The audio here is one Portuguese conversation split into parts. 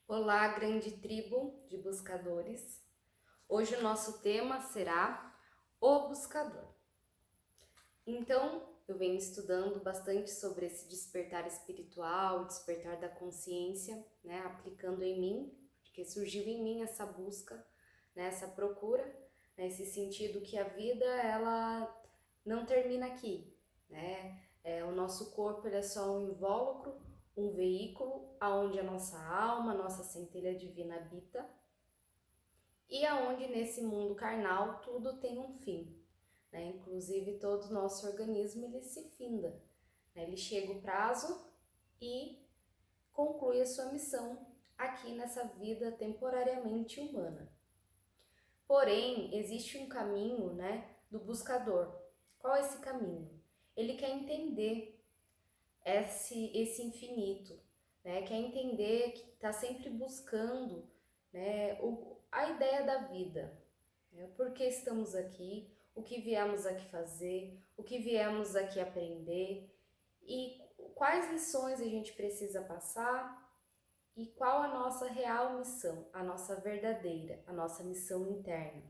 Olá, grande tribo de buscadores. Hoje o nosso tema será o buscador. Então, eu venho estudando bastante sobre esse despertar espiritual, despertar da consciência, né, aplicando em mim, porque surgiu em mim essa busca, né, essa procura, nesse sentido que a vida ela não termina aqui, né? O nosso corpo ele é só um invólucro, um veículo aonde a nossa alma, a nossa centelha divina habita e aonde nesse mundo carnal tudo tem um fim, né? Inclusive todo o nosso organismo ele se finda, né? Ele chega o prazo e conclui a sua missão aqui nessa vida temporariamente humana. Porém, existe um caminho, né, do buscador. Qual é esse caminho? Ele quer entender esse infinito, né? Quer entender que está sempre buscando, né, a ideia da vida, né? Por que estamos aqui, o que viemos aqui fazer, o que viemos aqui aprender e quais lições a gente precisa passar e qual a nossa real missão, a nossa verdadeira, a nossa missão interna.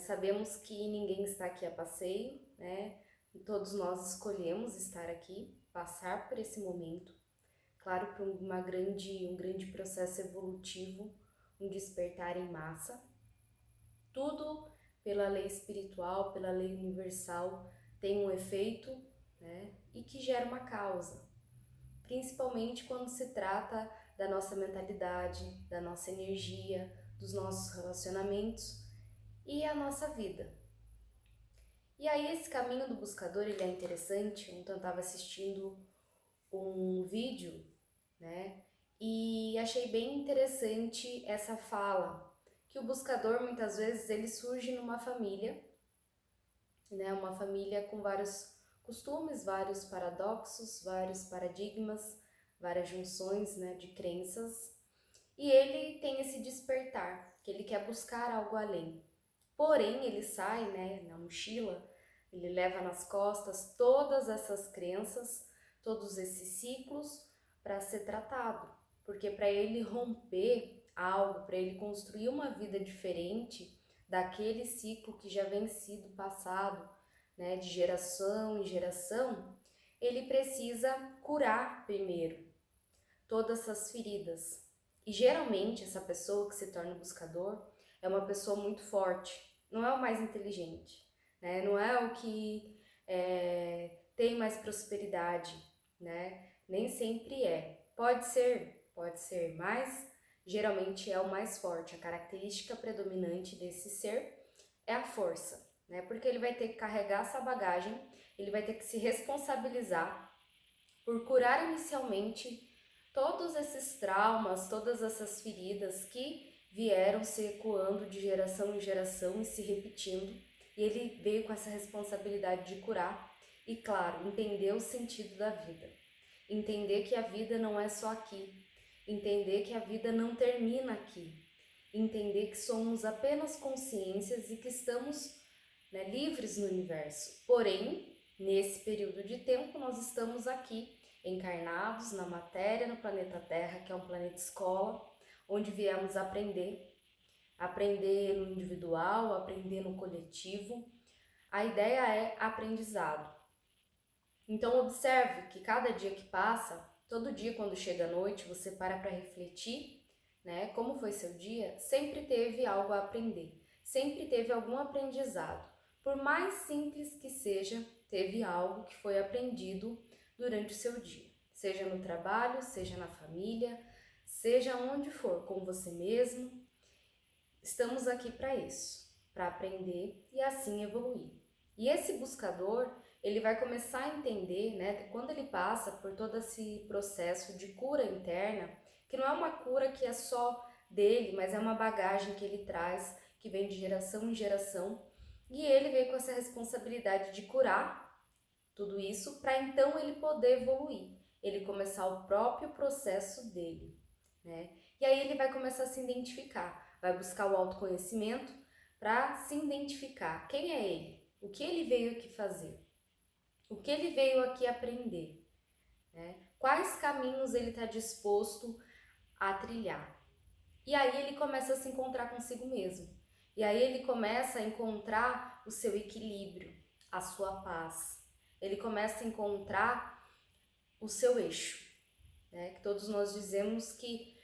Sabemos que ninguém está aqui a passeio, né? Todos nós escolhemos estar aqui, passar por esse momento, claro, por um grande processo evolutivo, um despertar em massa. Tudo pela lei espiritual, pela lei universal, tem um efeito, né? E que gera uma causa, principalmente quando se trata da nossa mentalidade, da nossa energia, dos nossos relacionamentos e a nossa vida. E aí esse caminho do buscador ele é interessante. Ontem eu estava assistindo um vídeo, né? E achei bem interessante essa fala, que o buscador muitas vezes ele surge numa família, né? Uma família com vários costumes, vários paradoxos, vários paradigmas, várias junções, né, de crenças. E ele tem esse despertar, que ele quer buscar algo além. Porém, ele sai, né, na mochila, ele leva nas costas todas essas crenças, todos esses ciclos para ser tratado. Porque para ele romper algo, para ele construir uma vida diferente daquele ciclo que já vem sido passado, né, de geração em geração, ele precisa curar primeiro todas essas feridas. E geralmente essa pessoa que se torna buscador é uma pessoa muito forte, não é o mais inteligente, né? Não é o que tem mais prosperidade, né? Nem sempre é. Pode ser, mas geralmente é o mais forte. A característica predominante desse ser é a força, né? Porque ele vai ter que carregar essa bagagem, ele vai ter que se responsabilizar por curar inicialmente todos esses traumas, todas essas feridas que vieram se ecoando de geração em geração e se repetindo. E ele veio com essa responsabilidade de curar e, claro, entender o sentido da vida. Entender que a vida não é só aqui. Entender que a vida não termina aqui. Entender que somos apenas consciências e que estamos, né, livres no universo. Porém, nesse período de tempo, nós estamos aqui encarnados na matéria, no planeta Terra, que é um planeta escola, onde viemos aprender no individual, aprender no coletivo. A ideia é aprendizado. Então observe que cada dia que passa, todo dia quando chega a noite, você para refletir, né, como foi seu dia, sempre teve algo a aprender, sempre teve algum aprendizado. Por mais simples que seja, teve algo que foi aprendido durante o seu dia, seja no trabalho, seja na família, seja onde for, com você mesmo. Estamos aqui para isso, para aprender e assim evoluir. E esse buscador, ele vai começar a entender, né, quando ele passa por todo esse processo de cura interna, que não é uma cura que é só dele, mas é uma bagagem que ele traz, que vem de geração em geração, e ele veio com essa responsabilidade de curar tudo isso para então ele poder evoluir, ele começar o próprio processo dele, né? E aí ele vai começar a se identificar, vai buscar o autoconhecimento para se identificar quem é ele, o que ele veio aqui fazer, o que ele veio aqui aprender, né? Quais caminhos ele está disposto a trilhar. E aí ele começa a se encontrar consigo mesmo. E aí ele começa a encontrar o seu equilíbrio, a sua paz. Ele começa a encontrar o seu eixo, né? Que todos nós dizemos que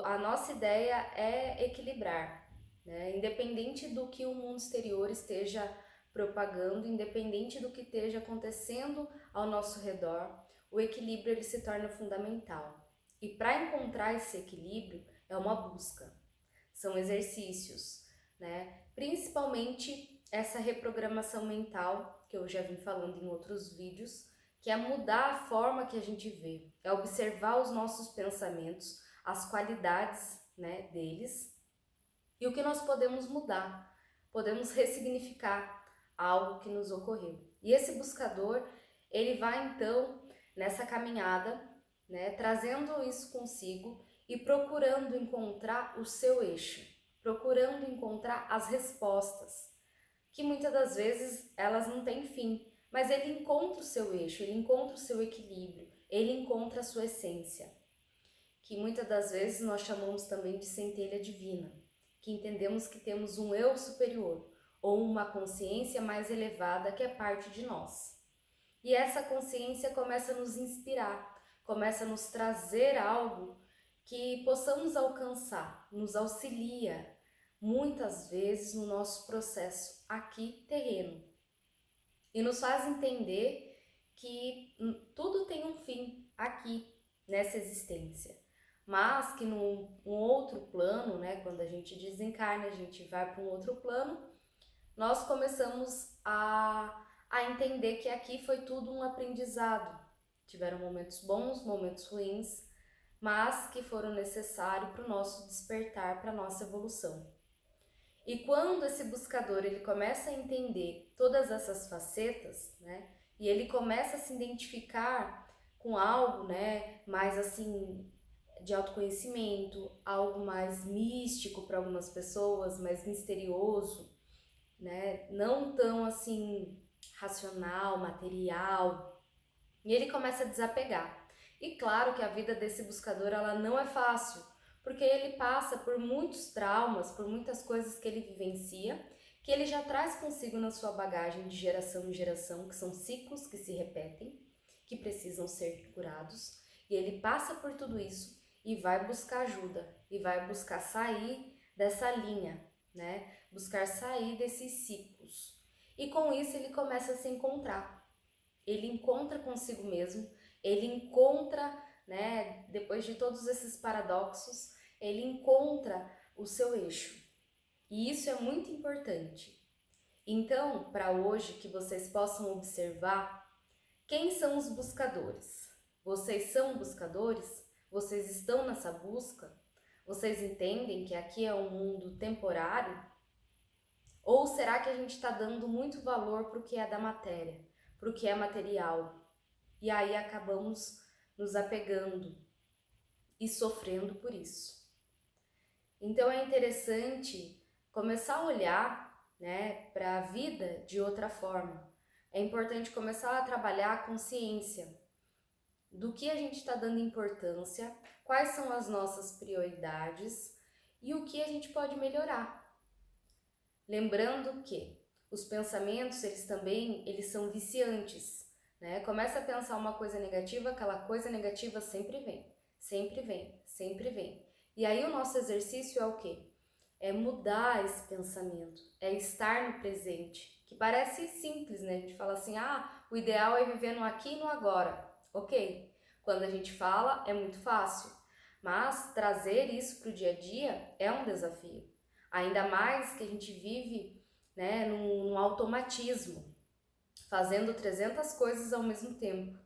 a nossa ideia é equilibrar, né? Independente do que o mundo exterior esteja propagando, independente do que esteja acontecendo ao nosso redor, o equilíbrio ele se torna fundamental. E para encontrar esse equilíbrio é uma busca, são exercícios, né? Principalmente essa reprogramação mental, que eu já vim falando em outros vídeos, que é mudar a forma que a gente vê, é observar os nossos pensamentos, as qualidades, né, deles e o que nós podemos mudar, podemos ressignificar algo que nos ocorreu. E esse buscador, ele vai então nessa caminhada, né, trazendo isso consigo e procurando encontrar o seu eixo, procurando encontrar as respostas, que muitas das vezes elas não têm fim, mas ele encontra o seu eixo, ele encontra o seu equilíbrio, ele encontra a sua essência, que muitas das vezes nós chamamos também de centelha divina, que entendemos que temos um eu superior ou uma consciência mais elevada que é parte de nós. E essa consciência começa a nos inspirar, começa a nos trazer algo que possamos alcançar, nos auxilia muitas vezes no nosso processo aqui terreno e nos faz entender que tudo tem um fim aqui nessa existência, mas que num outro plano, né, quando a gente desencarna, a gente vai para um outro plano, nós começamos a entender que aqui foi tudo um aprendizado. Tiveram momentos bons, momentos ruins, mas que foram necessários para o nosso despertar, para a nossa evolução. E quando esse buscador ele começa a entender todas essas facetas, né, e ele começa a se identificar com algo, né, mais assim de autoconhecimento, algo mais místico para algumas pessoas, mais misterioso, né, não tão assim racional, material, e ele começa a desapegar. E claro que a vida desse buscador ela não é fácil, porque ele passa por muitos traumas, por muitas coisas que ele vivencia, que ele já traz consigo na sua bagagem de geração em geração, que são ciclos que se repetem, que precisam ser curados, e ele passa por tudo isso e vai buscar ajuda, e vai buscar sair dessa linha, né? Buscar sair desses ciclos. E com isso ele começa a se encontrar. Ele encontra consigo mesmo, ele encontra, né, depois de todos esses paradoxos, ele encontra o seu eixo. E isso é muito importante. Então, para hoje, que vocês possam observar quem são os buscadores. Vocês são buscadores? Vocês estão nessa busca? Vocês entendem que aqui é um mundo temporário? Ou será que a gente está dando muito valor para o que é da matéria, para o que é material? E aí acabamos nos apegando e sofrendo por isso. Então é interessante começar a olhar, né, para a vida de outra forma. É importante começar a trabalhar a consciência do que a gente está dando importância, quais são as nossas prioridades e o que a gente pode melhorar. Lembrando que os pensamentos, eles são viciantes, né? Começa a pensar uma coisa negativa, aquela coisa negativa sempre vem, sempre vem, sempre vem. E aí o nosso exercício é o quê? É mudar esse pensamento, é estar no presente, que parece simples, né? A gente fala assim, o ideal é viver no aqui e no agora. Ok, quando a gente fala é muito fácil, mas trazer isso para o dia a dia é um desafio. Ainda mais que a gente vive, né, num automatismo, fazendo 300 coisas ao mesmo tempo.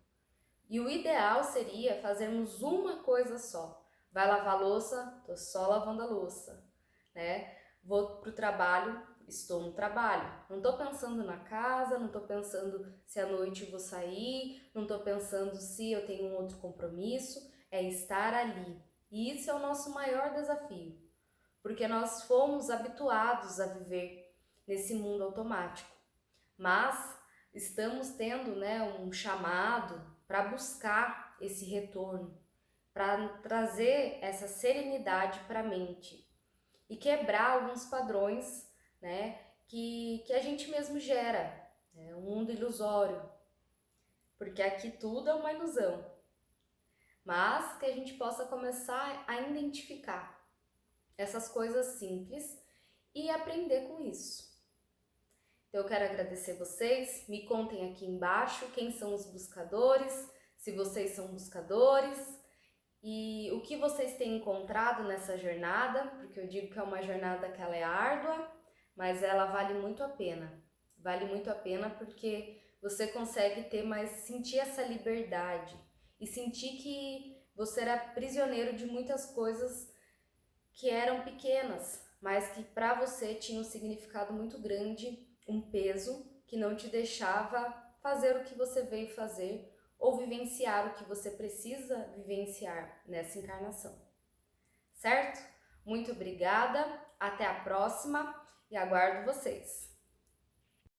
E o ideal seria fazermos uma coisa só. Vai lavar a louça, tô só lavando a louça, né? Vou pro trabalho, estou no trabalho. Não tô pensando na casa, não tô pensando se à noite eu vou sair, não tô pensando se eu tenho um outro compromisso, é estar ali. E isso é o nosso maior desafio, porque nós fomos habituados a viver nesse mundo automático. Mas estamos tendo, né, um chamado para buscar esse retorno, para trazer essa serenidade para a mente e quebrar alguns padrões, né, que a gente mesmo gera, né, um mundo ilusório, porque aqui tudo é uma ilusão, mas que a gente possa começar a identificar essas coisas simples e aprender com isso. Então eu quero agradecer vocês, me contem aqui embaixo quem são os buscadores, se vocês são buscadores e o que vocês têm encontrado nessa jornada, porque eu digo que é uma jornada que ela é árdua, mas ela vale muito a pena. Vale muito a pena porque você consegue sentir essa liberdade e sentir que você era prisioneiro de muitas coisas que eram pequenas, mas que para você tinham um significado muito grande, um peso que não te deixava fazer o que você veio fazer ou vivenciar o que você precisa vivenciar nessa encarnação. Certo? Muito obrigada, até a próxima e aguardo vocês!